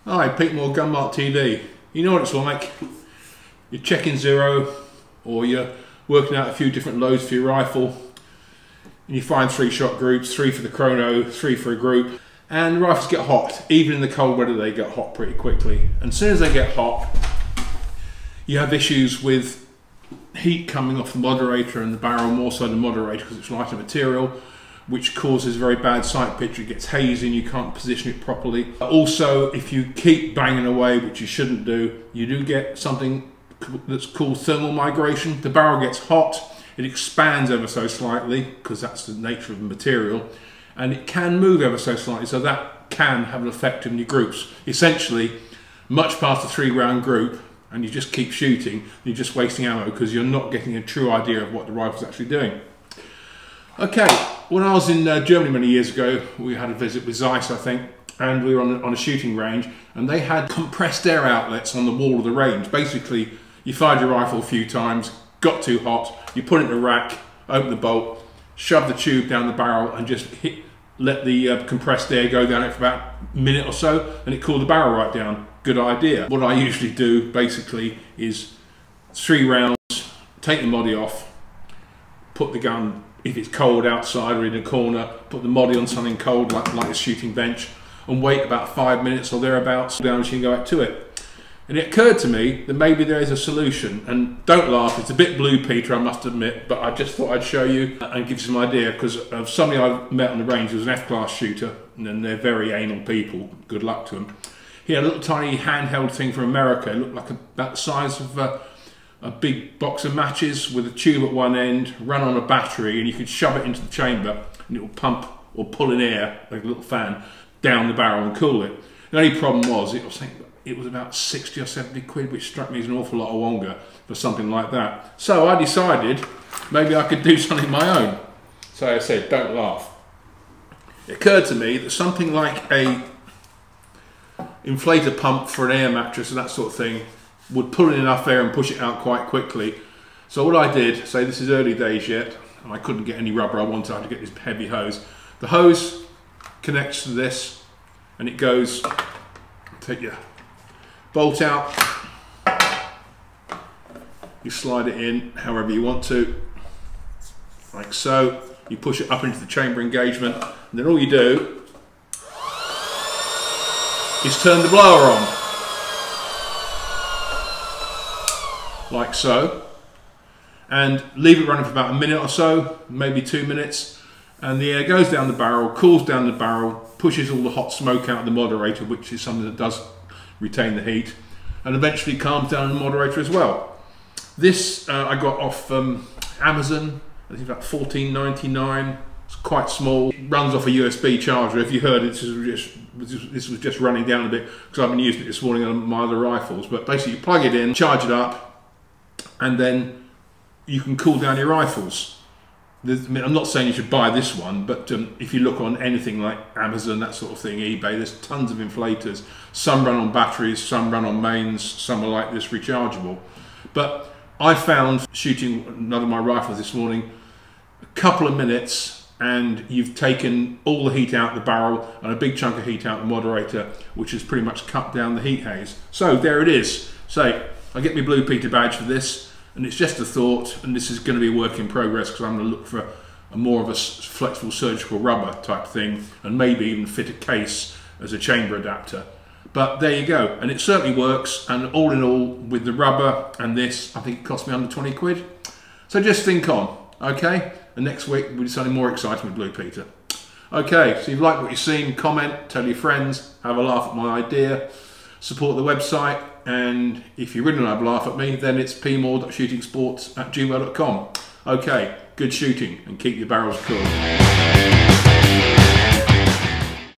Hi, Pete Moore, Mart TV. You know what it's like. You're checking zero, or you're working out a few different loads for your rifle, and you find 3-shot groups, 3 for the chrono, 3 for a group, and the rifles get hot. Even in the cold weather, they get hot pretty quickly. And as soon as they get hot, you have issues with heat coming off the moderator and the barrel, more so the moderator because it's lighter material, which causes very bad sight picture. It gets hazy and you can't position it properly. Also, if you keep banging away, which you shouldn't do, you do get something that's called thermal migration. The barrel gets hot, it expands ever so slightly because that's the nature of the material, and it can move ever so slightly, so that can have an effect on your groups. Essentially, much past a 3-round group, and you just keep shooting, you're just wasting ammo because you're not getting a true idea of what the rifle's actually doing. Okay, when I was in Germany many years ago, we had a visit with Zeiss, I think, and we were on a shooting range, and they had compressed air outlets on the wall of the range. Basically, you fired your rifle a few times, got too hot, you put it in the rack, open the bolt, shove the tube down the barrel, and just let the compressed air go down it for about a minute or so, and it cooled the barrel right down. Good idea. What I usually do, basically, is 3 rounds, take the moddy off, put the gun, if it's cold outside or in a corner, put the moddy on something cold like a shooting bench, and wait about 5 minutes or thereabouts down so you can go back to it. And it occurred to me that maybe there is a solution, and don't laugh, it's a bit blue Peter, I must admit, but I just thought I'd show you and give you some idea, because of somebody I met on the range who was an F-class shooter, and they're very anal people, good luck to them. He had a little tiny handheld thing from America. It looked like about the size of a big box of matches with a tube at one end, run on a battery, and you could shove it into the chamber and it will pump or pull in air, like a little fan, down the barrel and cool it. The only problem was, it was about 60 or 70 quid, which struck me as an awful lot of wonga for something like that. So I decided maybe I could do something of my own. So I said, don't laugh. It occurred to me that something like a inflator pump for an air mattress and that sort of thing would pull in enough air and push it out quite quickly. So what I did, say this is early days yet, and I couldn't get any rubber I wanted, I had to get this heavy hose. The hose connects to this, and it goes, take your bolt out, you slide it in however you want to, like so. You push it up into the chamber engagement, and then all you do is turn the blower on, like so, and leave it running for about a minute or so, maybe 2 minutes, and the air goes down the barrel, cools down the barrel, pushes all the hot smoke out of the moderator, which is something that does retain the heat, and eventually calms down the moderator as well. This I got off Amazon, I think about $14.99. It's quite small, it runs off a USB charger. If you heard it, this was just running down a bit because I've been using it this morning on my other rifles. But basically you plug it in, charge it up, and then you can cool down your rifles. I'm not saying you should buy this one, but if you look on anything like Amazon, that sort of thing, eBay, there's tons of inflators. Some run on batteries, some run on mains, some are like this rechargeable. But I found, shooting another of my rifles this morning, a couple of minutes and you've taken all the heat out the barrel and a big chunk of heat out the moderator, which has pretty much cut down the heat haze. So there it is. So I get my Blue Peter badge for this, and it's just a thought, and this is going to be a work in progress because I'm going to look for more of a flexible surgical rubber type thing, and maybe even fit a case as a chamber adapter. But there you go, and it certainly works, and all in all, with the rubber and this, I think it cost me under 20 quid. So just think on, okay? And next week we'll do something more exciting with Blue Peter. Okay, so if you like what you've seen, comment, tell your friends, have a laugh at my idea, support the website, and if you really want to have a laugh at me, then it's pmore.shootingsports@gmail.com. Okay, good shooting, and keep your barrels cool.